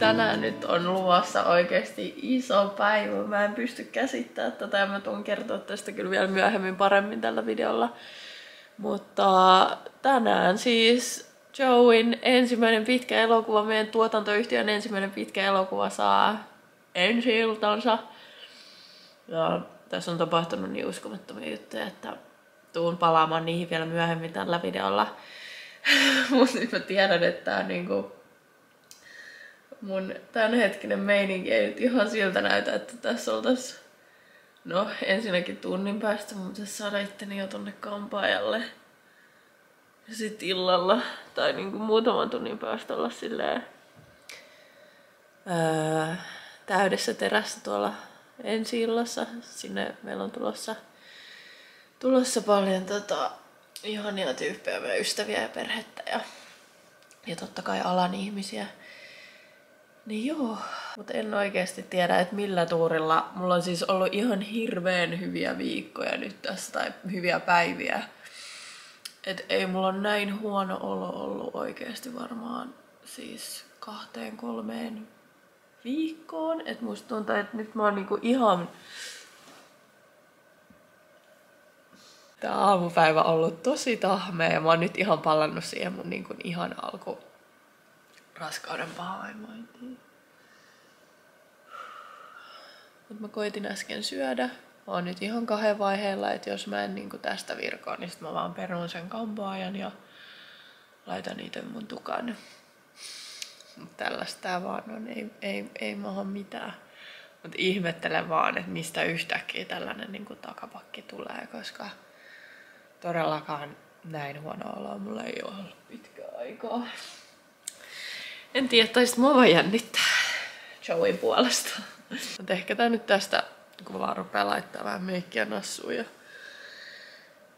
tänään nyt on luvassa oikeasti iso päivä. Mä en pysty käsittämään tätä ja mä tuun kertoa tästä kyllä vielä myöhemmin paremmin tällä videolla. Mutta tänään siis Joeyn ensimmäinen pitkä elokuva, meidän tuotantoyhtiön ensimmäinen pitkä elokuva saa ensi-iltansa. Ja tässä on tapahtunut niin uskomattomia juttuja, että tuun palaamaan niihin vielä myöhemmin tällä videolla. Mutta nyt mä tiedän, että tää niinku mun tämänhetkinen meininki ei nyt ihan siltä näytä, että tässä oltais ensinnäkin tunnin päästä mun pitäisi saada itteni jo tonne kampaajalle. Ja sit illalla tai niinku muutaman tunnin päästä olla silleen täydessä terässä tuolla ensi-illassa. Sinne meillä on tulossa paljon ihania tyyppejä, meidän ystäviä ja perhettä ja totta kai alan ihmisiä. Niin joo, mutta en oikeasti tiedä, että millä tuurilla. Mulla on siis ollut ihan hirveän hyviä viikkoja nyt tässä, tai hyviä päiviä. Et ei mulla on näin huono olo ollut oikeasti varmaan siis 2-3 viikkoon. Et musta tuntuu, että nyt mä oon niinku ihan... Tää aamupäivä on ollut tosi tahmea ja mä oon nyt ihan palannut siihen mun niinku ihan alku raskauden pahoinvointiin. Mut mä koitin äsken syödä. Mä oon nyt ihan 2 vaiheella, että jos mä en niinku tästä virkoon, niin sit mä vaan perun sen kampaajan ja laitan itse mun tukan. Mut tällaista tää vaan on, ei maahan mitään. Mut ihmettelen vaan, että mistä yhtäkkiä tällainen niinku takapakki tulee, koska todellakaan näin huono olo mulla ei ole ollut pitkään aikaa. En tiedä, tai sit mua vaan jännittää Joeyn puolesta. Mutta ehkä tää nyt tästä, kun vaan rupeaa laittaa vähän meikkiä nassuun ja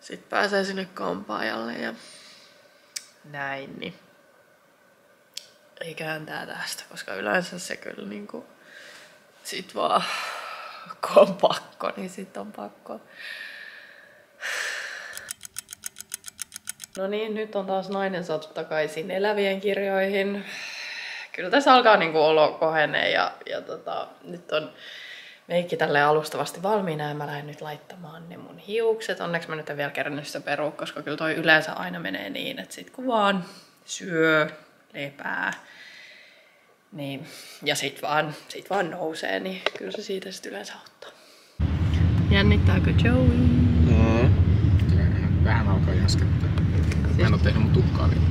sit pääsee sinne kampaajalle ja näin, niin eiköhän tää tästä, koska yleensä se kyllä niinku sit vaan, kun on pakko, niin sit on pakko. No niin, nyt on taas nainen saatu takaisin elävien kirjoihin. Kyllä tässä alkaa niinku olo kohenee ja nyt on meikki tälleen alustavasti valmiina ja mä lähden nyt laittamaan ne mun hiukset. Onneksi mä nyt en vielä kerännyt sitä perua, koska kyllä toi yleensä aina menee niin, että sit kun vaan syö, lepää, niin, ja sit vaan nousee, niin kyllä se siitä sit yleensä auttaa. Jännittääkö Joey? Vähän alkaa jaskettaa. Mä en oo tehnyt mun tukkaa vielä.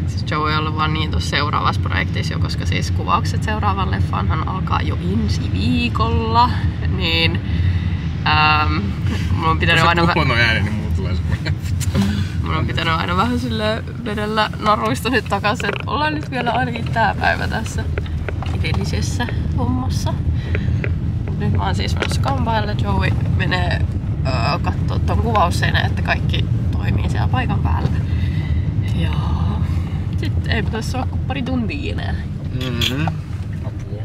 Siis Joey on ollut vaan niin tuossa seuraavassa projektissa jo, koska siis kuvaukset seuraavan leffaanhan alkaa jo ensi viikolla. Niin mun on pitänyt aina mun on pitänyt aina vähän silleen vedellä naruista nyt takaisin, että ollaan nyt vielä ainakin tää päivä tässä edellisessä hommassa. Nyt mä oon siis menossa kampaajalle. Joey menee kattoo ton kuvausseinän, että kaikki toimii siellä paikan päällä. Ja sitten ei pitäisi olla kuin pari tuntia enää. Apua.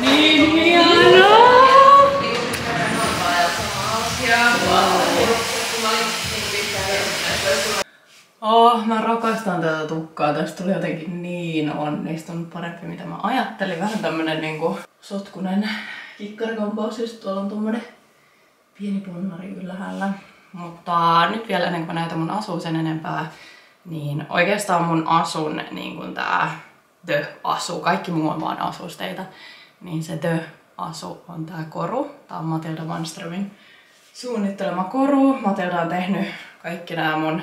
Niin hienoa! Mä rakastan tätä tukkaa. Tästä tuli jotenkin niin onnistunut, parempi mitä mä ajattelin. Vähän tämmönen niinku sotkunen kikkarikampaus, ja tuolla on tommonen pieni ponnari ylhäällä. Mutta nyt vielä ennen kuin mä näytän mun asua sen enempää, niin oikeastaan mun asun niin kuin tää The-asu, kaikki muu on vaan asusteita, niin se The-asu on tää koru. Tää on Matilda Manströmin suunnittelema koru. Matilda on tehnyt kaikki nämä mun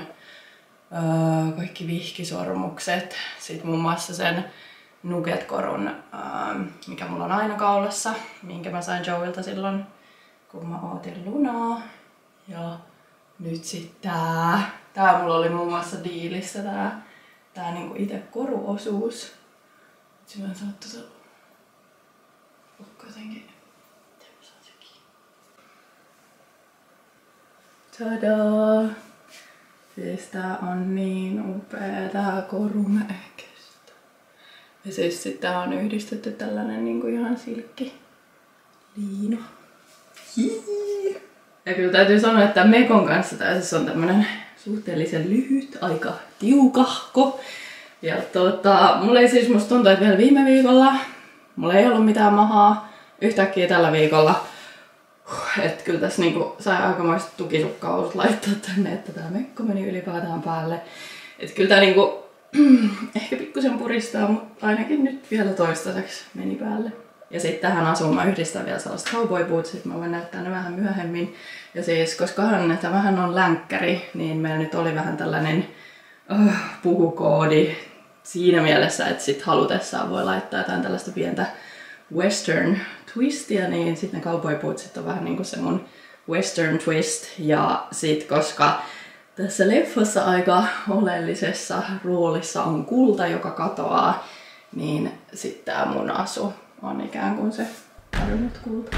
kaikki vihkisormukset. Sitten muun muassa sen Nugget-korun, mikä mulla on aina kaulassa, minkä mä sain Joeylta silloin, kun mä ootin Lunaa. Ja nyt sit tää mulla oli muun muassa diilissä tää niinku ite koruosuus. Sitten mä en saa lukko jotenkin. Miten mä saan sen kiinni? Tadaa! Siis tää on niin upea tää koru, mä en kestä. Ja siis sit tähän on yhdistetty tällainen niinku ihan silkki liino. Ja kyllä täytyy sanoa, että Mekon kanssa tää siis on tämmönen suhteellisen lyhyt, aika tiukahko. Ja mulla ei siis musta tuntuu, että vielä viime viikolla mulla ei ollut mitään mahaa. Yhtäkkiä tällä viikolla. Että kyllä tässä niinku sai aikamoista tukisukkaus laittaa tänne, että tää mekko meni ylipäätään päälle. Että kyllä tää niinku ehkä pikkusen puristaa, mutta ainakin nyt vielä toistaiseksi meni päälle. Ja sitten tähän asuun mä yhdistän vielä sellaiset cowboy bootsit, mä voin näyttää ne vähän myöhemmin. Ja siis, koska tämähän on länkkäri, niin meillä nyt oli vähän tällainen puhukoodi siinä mielessä, että sit halutessaan voi laittaa jotain tällaista pientä western twistia, niin sitten ne cowboy bootsit on vähän niinku se mun western twist. Ja sit koska tässä leffassa aika oleellisessa roolissa on kulta, joka katoaa, niin sitten tää mun asu on ikään kuin se kadonnut kulta.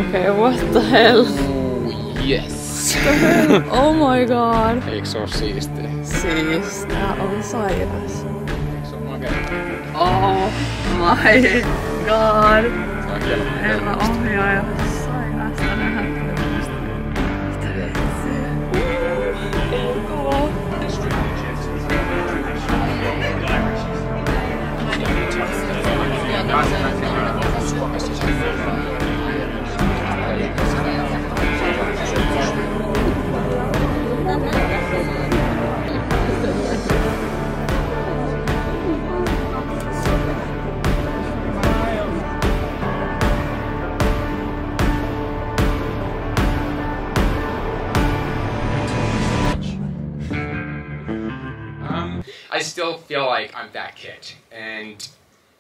Okay, what the hell? Oh, yes! Oh my god! Eikö se oo siistiä? Siis tää on sairas. Eikö se oo makea? Oh my god! Se on hieno. Herra ohjaaja, sairasta nähdä tällaista. Mitä vitsiä? Kova! I still feel like I'm that kid, and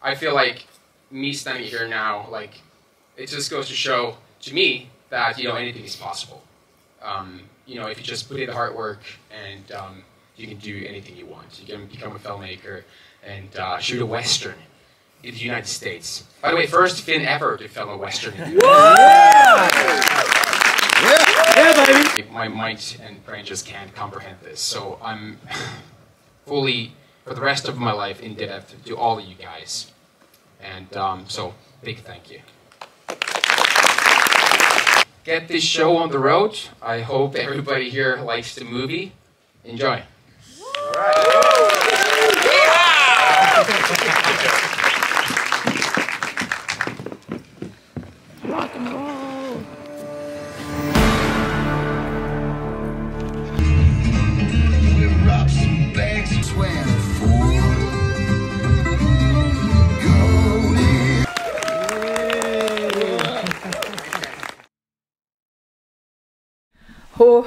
I feel like me standing here now, like, it just goes to show to me that, you know, anything is possible. You know, if you just put in the hard work, and you can do anything you want. You can become a filmmaker and shoot a western in the United States. By the way, first Finn ever to film a western in the United States. Yeah, baby! My mind and brain just can't comprehend this, so I'm fully, for the rest of my life, indebted to all of you guys. And so, big thank you. Get this show on the road. I hope everybody here likes the movie. Enjoy. Rock and roll!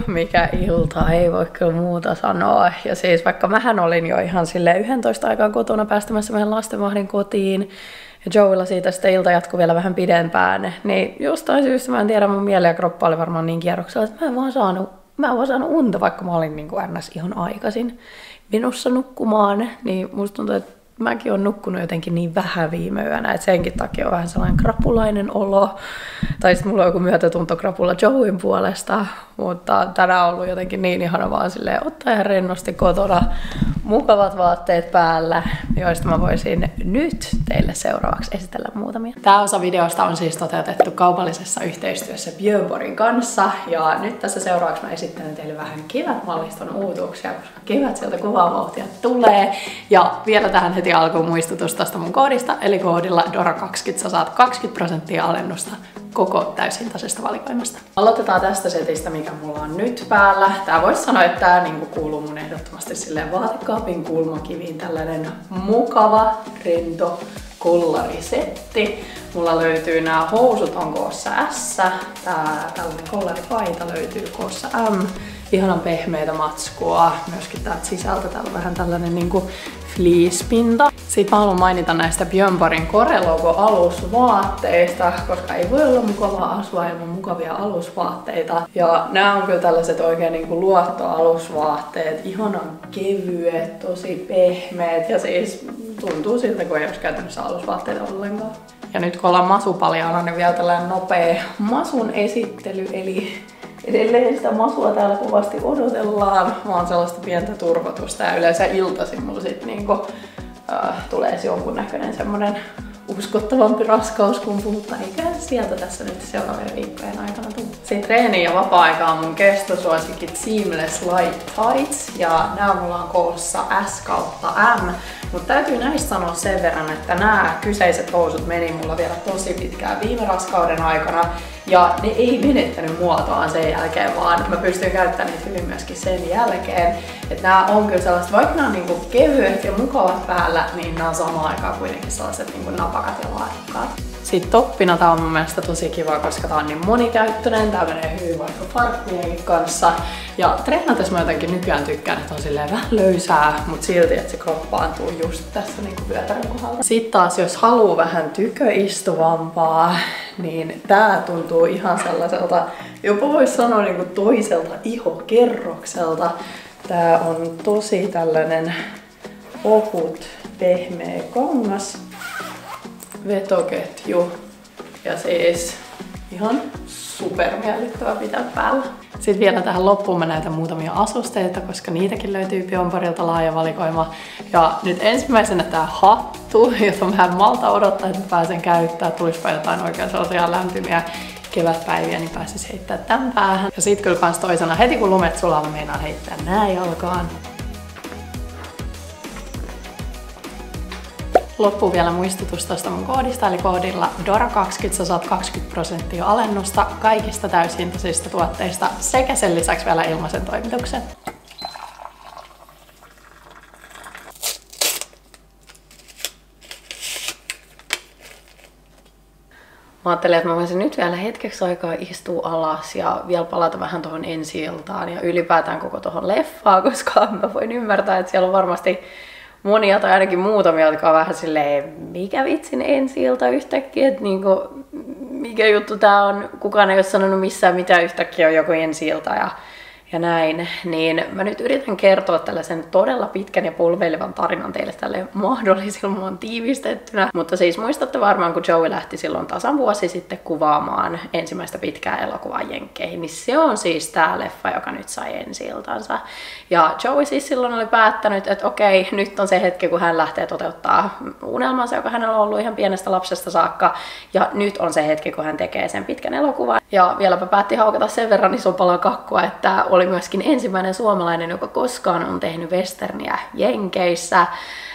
Mikä ilta, ei voi kyllä muuta sanoa. Ja siis vaikka mähän olin jo ihan silleen 11 aikaan kotona päästämässä meidän lastenvahdin kotiin, ja Joella siitä sitten ilta jatkui vielä vähän pidempään, niin jostain syystä mä en tiedä, mun mieli ja kroppa oli varmaan niin kierroksella, että mä en vaan saanut unta, vaikka mä olin niin kuin ns. Ihan aikaisin menossa nukkumaan, niin musta tuntuu, että mäkin olen nukkunut jotenkin niin vähän viime yönä, että senkin takia on vähän sellainen krapulainen olo. Tai sitten mulla on joku myötätuntokrapula Joeyn puolesta, mutta tänään on ollut jotenkin niin ihana vaan silleen ottaa ihan rennosti kotona mukavat vaatteet päällä, joista mä voisin nyt teille seuraavaksi esitellä muutamia. Tämä osa videosta on siis toteutettu kaupallisessa yhteistyössä Björn Borgin kanssa, ja nyt tässä seuraavaksi mä esittelen teille vähän kevätmalliston uutuuksia, koska kevät sieltä kuvavauhtia tulee. Ja vielä tähän heti alkuun muistutus tästä mun koodista, eli koodilla DORA20 sä saat 20% alennusta koko täysintaisesta valikoimasta. Aloitetaan tästä setistä, mikä mulla on nyt päällä. Tää voisi sanoa, että tää niinku kuuluu mun ehdottomasti silleen vaatekaapin kulmakiviin. Tällainen mukava, rento kollarisetti. Mulla löytyy nämä housut on koossa S, tällainen kollaripaita löytyy koossa M Ihanan pehmeitä matskua. Myöskin täältä sisältä täällä on vähän tällainen niinku fleece-pinta. Sitten mä haluan mainita näistä Björn Borgin Kore-logo-alusvaatteista, koska ei voi olla mukavaa asua ilman mukavia alusvaatteita. Ja nämä on kyllä tällaiset oikein niinku luottoalusvaatteet. Ihanan kevyet, tosi pehmeät ja siis tuntuu siltä, kun ei olisi käytännössä alusvaatteita ollenkaan. Ja nyt kun ollaan masupaljana, niin vielä tällainen nopea masun esittely. Eli edelleen sitä masua täällä kovasti odotellaan. Mä oon sellaista pientä turvotusta ja yleensä iltaisin mulla sit niinku, tulee jonkunnäköinen semmonen uskottavampi raskaus, kun puhutaan, eikä sieltä tässä nyt seuraavien viikkojen aikana tule. Sitten treeni ja vapaa-aika on mun kestosuosikit Seamless Light Tights ja nää mulla on koossa S/M. Mutta täytyy näistä sanoa sen verran, että nämä kyseiset housut meni mulla vielä tosi pitkään viime raskauden aikana ja ne ei menettänyt muotoaan sen jälkeen, vaan mä pystyn käyttämään niitä hyvin myöskin sen jälkeen. Että nämä on kyllä sellaiset, vaikka nämä on niinku kevyet ja mukavat päällä, niin nämä on samaan aikaan kuitenkin sellaiset niinku napakat ja laadukkaat. Sitten toppina tää on mun mielestä tosi kiva, koska tää on niin monikäyttöinen, tää menee hyvin vaikka farkkujenkin kanssa. Ja treenatessa mä jotenkin nykyään tykkään, että on silleen vähän löysää, mutta silti, että se kroppaantuu just tässä niinku vyötärön kohdalta. Sitten taas, jos haluu vähän tyköistuvampaa, niin tää tuntuu ihan sellaiselta, jopa vois sanoa niinku toiselta ihokerrokselta. Tää on tosi tällainen ohut, pehmeä kangas. Vetoketju ja siis ihan supermiellyttävä pitää päällä. Sitten vielä tähän loppuun mä näytän muutamia asusteita, koska niitäkin löytyy Björn Borgilta laaja valikoima. Ja nyt ensimmäisenä tää hattu, jota mä en malta odottaa, että mä pääsen käyttämään. Tulispa jotain oikein sellaisia lämpimiä kevätpäiviä, niin pääsis heittää tän päähän. Ja sit kyllä kans toisena, heti kun lumet sulaa, mä meinaan heittää nää jalkaan. Loppuun vielä muistutus tuosta mun koodista, eli koodilla DORA20 sä saat 20% alennusta kaikista täyshintaisista tuotteista sekä sen lisäksi vielä ilmaisen toimituksen. Mä ajattelin, että mä voisin nyt vielä hetkeksi aikaa istua alas ja vielä palata vähän tuohon ensi-iltaan ja ylipäätään koko tuohon leffaan, koska mä voin ymmärtää, että siellä on varmasti monia tai ainakin muutamia, jotka on vähän silleen, mikä vitsin ensi-ilta yhtäkkiä, että niinku, mikä juttu tää on, kukaan ei ole sanonut missään mitään, yhtäkkiä on joku ensi-ilta ja näin, niin mä nyt yritän kertoa tällaisen todella pitkän ja polveilevan tarinan teille tälle mahdollisimman tiivistettynä. Mutta siis muistatte varmaan, kun Joey lähti silloin tasan vuosi sitten kuvaamaan ensimmäistä pitkää elokuvaa Jenkkeihin, niin se on siis tää leffa, joka nyt sai ensi-iltansa. Ja Joey siis silloin oli päättänyt, että okei, nyt on se hetki, kun hän lähtee toteuttaa unelmansa, joka hänellä on ollut ihan pienestä lapsesta saakka. Ja nyt on se hetki, kun hän tekee sen pitkän elokuvan. Ja vieläpä päätti haukata sen verran ison palan kakkua, että oli myöskin ensimmäinen suomalainen, joka koskaan on tehnyt westerniä Jenkeissä.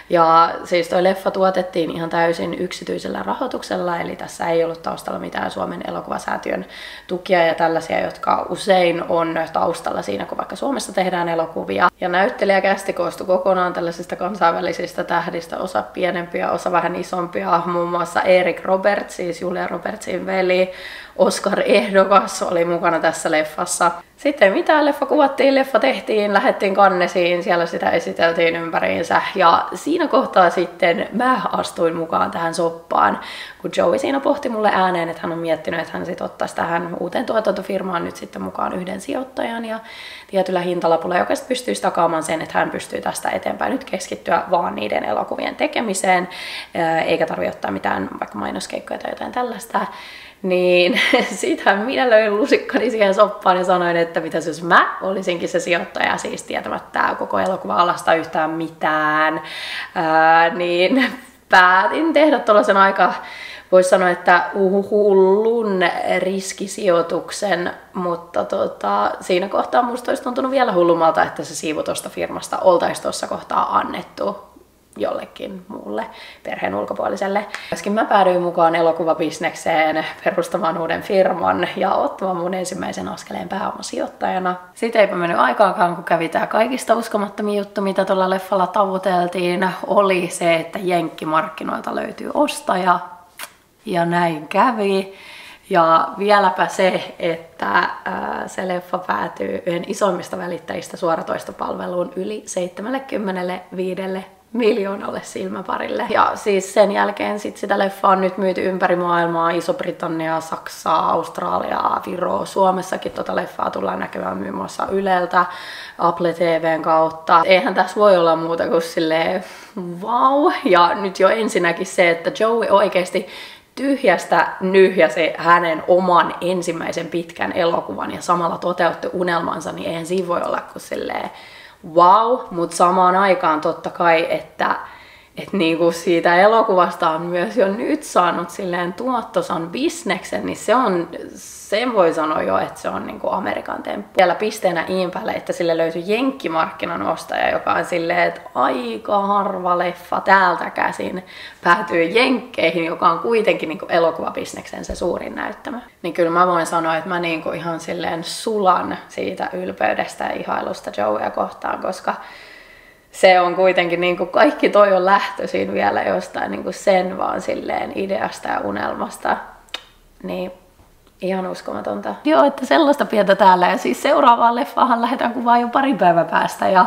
Ja siis toi leffa tuotettiin ihan täysin yksityisellä rahoituksella, eli tässä ei ollut taustalla mitään Suomen elokuvasäätiön tukia ja tällaisia, jotka usein on taustalla siinä, kun vaikka Suomessa tehdään elokuvia. Ja näyttelijäkästi koostui kokonaan tällaisista kansainvälisistä tähdistä, osa pienempiä, osa vähän isompia, muun muassa Eric Roberts, siis Julia Robertsin veli, Oscar-ehdokas oli mukana tässä leffassa. Sitten mitään, leffa kuvattiin, leffa tehtiin, lähdettiin Cannesiin, siellä sitä esiteltiin ympäriinsä. Ja siinä kohtaa sitten mä astuin mukaan tähän soppaan, kun Joey siinä pohti mulle ääneen, että hän on miettinyt, että hän sit ottaisi tähän uuteen tuotantofirmaan nyt sitten mukaan yhden sijoittajan ja tietyllä hintalapulla, joka sitten pystyisi takaamaan sen, että hän pystyy tästä eteenpäin nyt keskittyä vaan niiden elokuvien tekemiseen, eikä tarvitse ottaa mitään vaikka mainoskeikkoja tai jotain tällaista. Niin siitähän minä löin lusikkani siihen soppaan ja sanoin, että mitäs jos mä olisinkin se sijoittaja, siis tietämättä koko elokuva-alasta yhtään mitään, niin päätin tehdä tuollaisen aika, voisi sanoa, että hullun riskisijoituksen, mutta siinä kohtaa musta olisi tuntunut vielä hullumalta, että se siivu tuosta firmasta oltaisi tuossa kohtaa annettu jollekin muulle perheen ulkopuoliselle. Myöskin mä päädyin mukaan elokuvabisnekseen perustamaan uuden firman ja ottamaan mun ensimmäisen askeleen pääomasijoittajana. Sitten eipä mennyt aikaakaan, kun kävi tää kaikista uskomattomia juttu, mitä tuolla leffalla tavoiteltiin, oli se, että jenkkimarkkinoilta löytyy ostaja. Ja näin kävi. Ja vieläpä se, että se leffa päätyy yhden isoimmista välittäjistä suoratoistopalveluun yli 75 miljoonalle silmäparille. Ja siis sen jälkeen sitä leffaa on nyt myyty ympäri maailmaa, Iso-Britanniaa, Saksaa, Australiaa, Viroa. Suomessakin tota leffaa tullaan näkemään muun muassa Yleltä, Apple TVn kautta. Eihän tässä voi olla muuta kuin silleen wow. Ja nyt jo ensinnäkin se, että Joey oikeasti tyhjästä nyhjäsi hänen oman ensimmäisen pitkän elokuvan ja samalla toteutti unelmansa, niin eihän siinä voi olla kuin silleen wow, mutta samaan aikaan totta kai, että niinku siitä elokuvasta on myös jo nyt saanut silleen tuottosan bisneksen, niin sen voi sanoa jo, että se on niinku Amerikan temppu. Vielä pisteenä iin päälle, että sille löytyi jenkkimarkkinan ostaja, joka on silleen, että aika harva leffa täältä käsin päätyy jenkkeihin, joka on kuitenkin niinku elokuvabisneksen se suurin näyttämö. Niin kyllä mä voin sanoa, että mä niinku ihan silleen sulan siitä ylpeydestä ja ihailusta Joeya kohtaan, koska se on kuitenkin, niin kuin kaikki toi on lähtöisin vielä jostain niin kuin sen vaan silleen ideasta ja unelmasta. Niin ihan uskomatonta. Joo, että sellaista pientä täällä. Ja siis seuraavaan leffaahan lähdetään kuvaan jo pari päivän päästä. Ja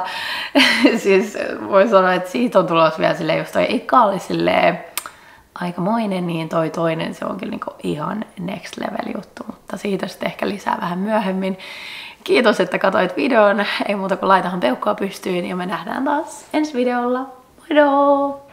siis voi sanoa, että siitä on tulossa vielä silleen, jos toi eka oli silleen aikamoinen, niin toi toinen se on kyllä niin kuin ihan next level juttu. Mutta siitä sitten ehkä lisää vähän myöhemmin. Kiitos, että katsoit videon. Ei muuta kuin laitahan peukkoa pystyyn ja me nähdään taas ensi videolla. Moido!